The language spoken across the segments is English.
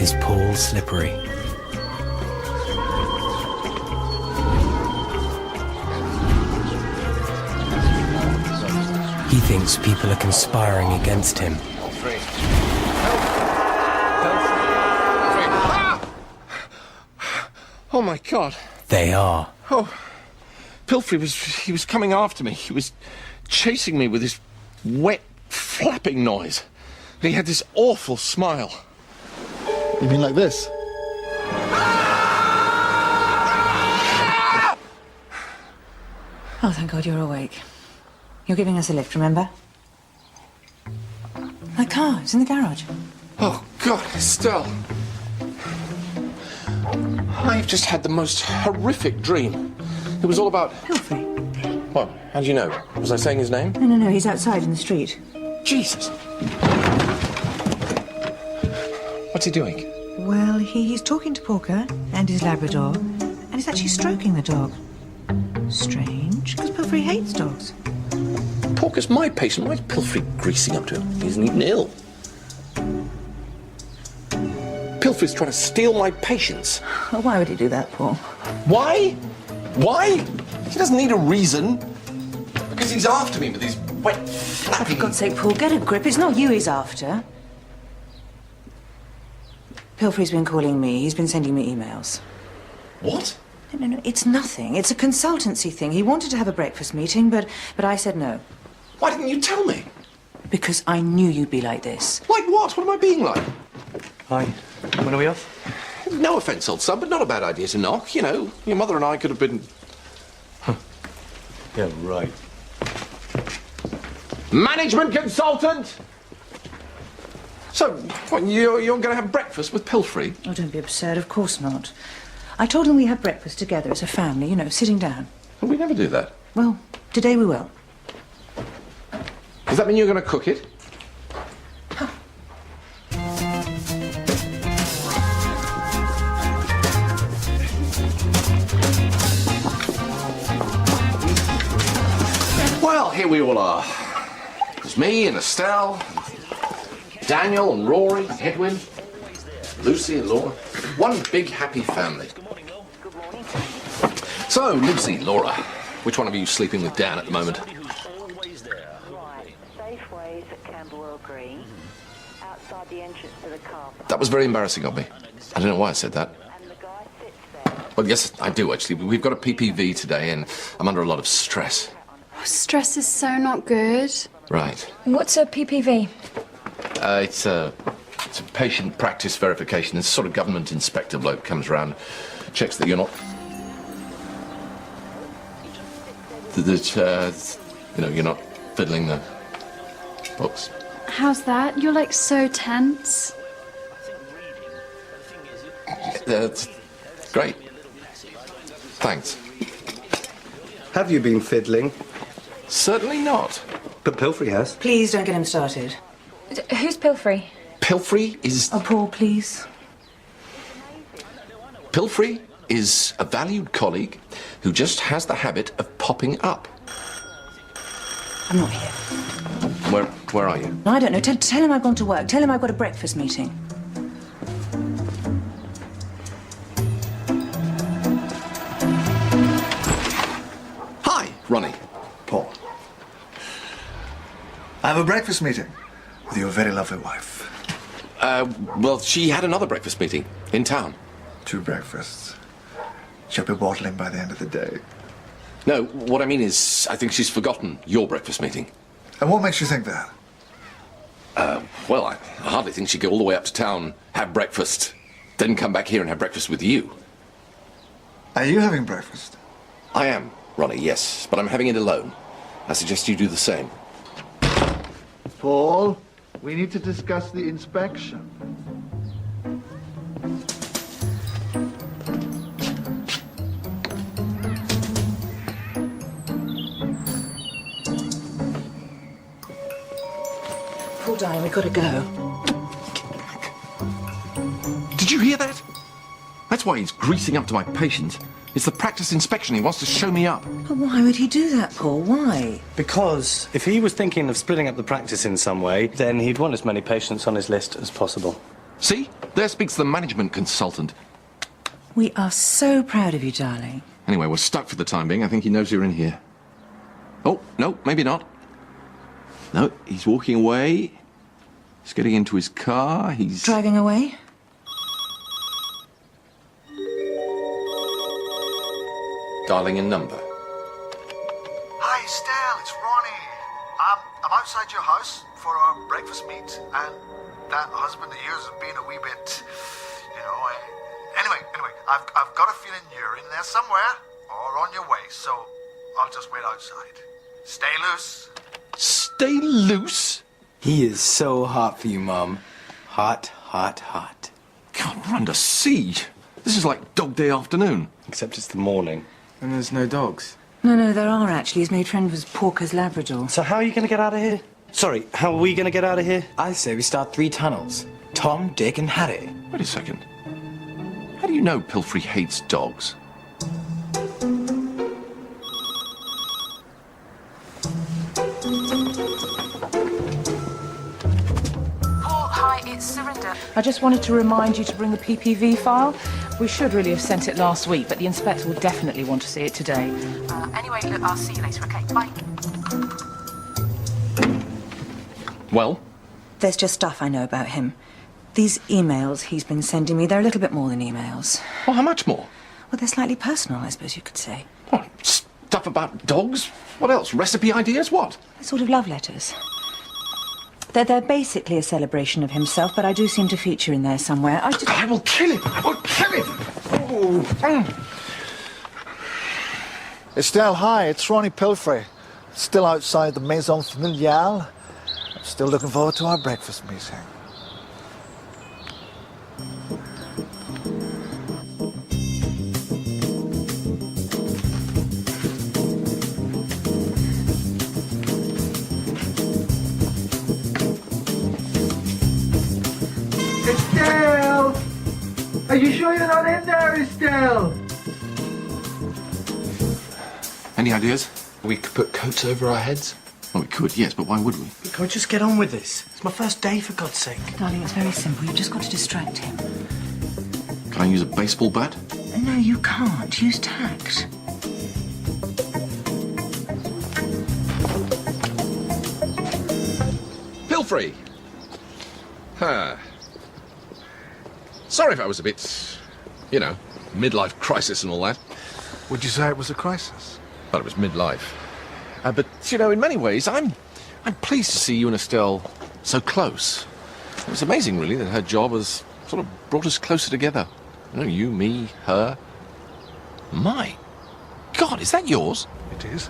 is Paul Slippery. He thinks people are conspiring against him. Oh my God. They are. Oh, Pilfrey was coming after me. He was chasing me with this wet, flapping noise. And he had this awful smile. You mean like this? Oh, thank God you're awake. You're giving us a lift, remember? My car, it's in the garage. Oh, God, Estelle. I've just had the most horrific dream. It was all about... Pilfrey. What? How do you know? Was I saying his name? No, he's outside in the street. Jesus. What's he doing? Well, he's talking to Porker and his Labrador, and he's actually stroking the dog. Strange, because Pilfrey hates dogs. Porker's my patient. Why is Pilfrey greasing up to him? He isn't even ill. Pilfrey's trying to steal my patients. Well, why would he do that, Paul? Why? Why? He doesn't need a reason. Because he's after me with his wet, flappy... For God's sake, Paul, get a grip. It's not you he's after. Pilfrey's been calling me. He's been sending me emails. What? No, it's nothing. It's a consultancy thing. He wanted to have a breakfast meeting, but I said no. Why didn't you tell me? Because I knew you'd be like this. Like what? What am I being like? Hi. When are we off? No offence, old son, but not a bad idea to knock. You know, your mother and I could have been... Yeah, right. Management consultant! So, what, you're going to have breakfast with Pilfrey? Oh, don't be absurd. Of course not. I told him we have breakfast together as a family, you know, sitting down. Well, we never do that. Well, today we will. Does that mean you're going to cook it? Well, here we all are. There's me and Estelle, Daniel and Rory, Edwin, Lucy and Laura. One big happy family. So, Lucy, Laura, which one of you sleeping with Dan at the moment? That was very embarrassing of me. I don't know why I said that. Well, yes, I do, actually. We've got a PPV today, and I'm under a lot of stress. Oh, stress is so not good. Right. What's a PPV? It's a patient practice verification. This sort of government inspector bloke comes around, checks that you're not... you're not fiddling the books. How's that? You're like so tense. That's great. Thanks. Have you been fiddling? Certainly not. But Pilfrey has. Please don't get him started. Who's Pilfrey? Pilfrey is... Oh, Paul, please. Pilfrey is a valued colleague who just has the habit of popping up. I'm not here. Where are you? No, I don't know. Tell him I've gone to work. Tell him I've got a breakfast meeting. Hi, Ronnie. Paul. I have a breakfast meeting with your very lovely wife. Well, she had another breakfast meeting in town. 2 breakfasts. She'll be waddling by the end of the day. No, what I mean is, I think she's forgotten your breakfast meeting. And what makes you think that? Well, I hardly think she'd go all the way up to town, have breakfast, then come back here and have breakfast with you. Are you having breakfast? I am, Ronnie, yes, but I'm having it alone. I suggest you do the same. Paul, we need to discuss the inspection. Paul, darling, we've got to go. Did you hear that? That's why he's greasing up to my patients. It's the practice inspection. He wants to show me up. But why would he do that, Paul? Why? Because if he was thinking of splitting up the practice in some way, then he'd want as many patients on his list as possible. See? There speaks the management consultant. We are so proud of you, darling. Anyway, we're stuck for the time being. I think he knows you're in here. Oh, no, maybe not. No, he's walking away. He's getting into his car. He's... Driving away? Dialing a number. Hi, Estelle, it's Ronnie. I'm outside your house for our breakfast meet, and that husband of yours has been a wee bit, Anyway, I've got a feeling you're in there somewhere or on your way, so I'll just wait outside. Stay loose. Stay loose? He is so hot for you, Mum. Hot, hot, hot. God, we're under siege. This is like dog day afternoon. Except it's the morning. And there's no dogs. No, there are actually. His maid friend was Porker's Labrador. So how are you going to get out of here? Sorry, how are we going to get out of here? I say we start 3 tunnels. Tom, Dick, and Harry. Wait a second. How do you know Pilfrey hates dogs? Paul, hi, it's Surrender. I just wanted to remind you to bring the PPV file. We should really have sent it last week, but the inspector will definitely want to see it today. Anyway, look, I'll see you later, okay? Bye. Well? There's just stuff I know about him. These emails he's been sending me, they're a little bit more than emails. Well, how much more? Well, they're slightly personal, I suppose you could say. What, stuff about dogs? What else? Recipe ideas? What? They're sort of love letters. They're basically a celebration of himself, but I do seem to feature in there somewhere. I will kill him! I will kill him! Oh. Estelle, hi, it's Ronnie Pilfrey. Still outside the Maison Familiale. I'm still looking forward to our breakfast meeting. Estelle! Are you sure you're not in there, Estelle? Any ideas? We could put coats over our heads. Well, we could, yes, but why would we? Can we just get on with this? It's my first day, for God's sake. Darling, it's very simple. You've just got to distract him. Can I use a baseball bat? No, you can't. Use tact. Pilfrey! Huh. Sorry if I was a bit, midlife crisis and all that. Would you say it was a crisis? Well, it was midlife. But, in many ways, I'm pleased to see you and Estelle so close. It was amazing, really, that her job has sort of brought us closer together. You, me, her. My God, is that yours? It is.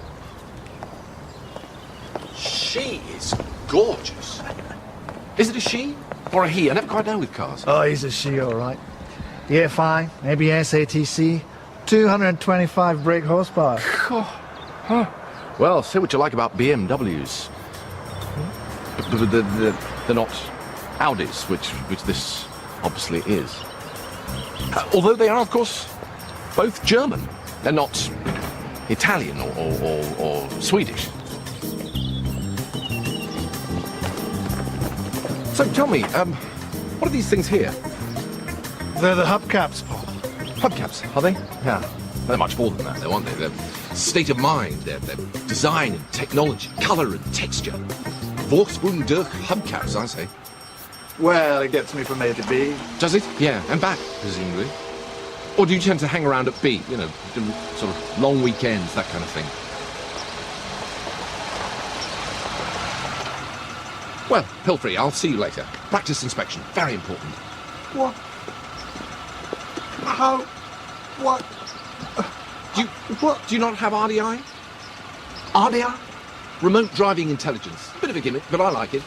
She is gorgeous. Is it a she or a he? I never quite know with cars. Oh, he's a she, all right. EFI, ABS, ATC, 225 brake horsepower. Well, say what you like about BMWs. They're not Audis, which this obviously is. Although they are, of course, both German. They're not Italian or Swedish. So tell me, what are these things here? They're the hubcaps, Paul. Hubcaps, are they? Yeah. They're much more than that, though, aren't they? They're state of mind, they're design and technology, colour and texture. Vorsprung durch hubcaps, I say. Well, it gets me from A to B. Does it? Yeah, and back, presumably. Or do you tend to hang around at B, do sort of long weekends, that kind of thing? Well, Pilfrey, I'll see you later. Practice inspection, very important. What? How? What? Do you not have RDI? RDI? Remote Driving Intelligence. Bit of a gimmick, but I like it.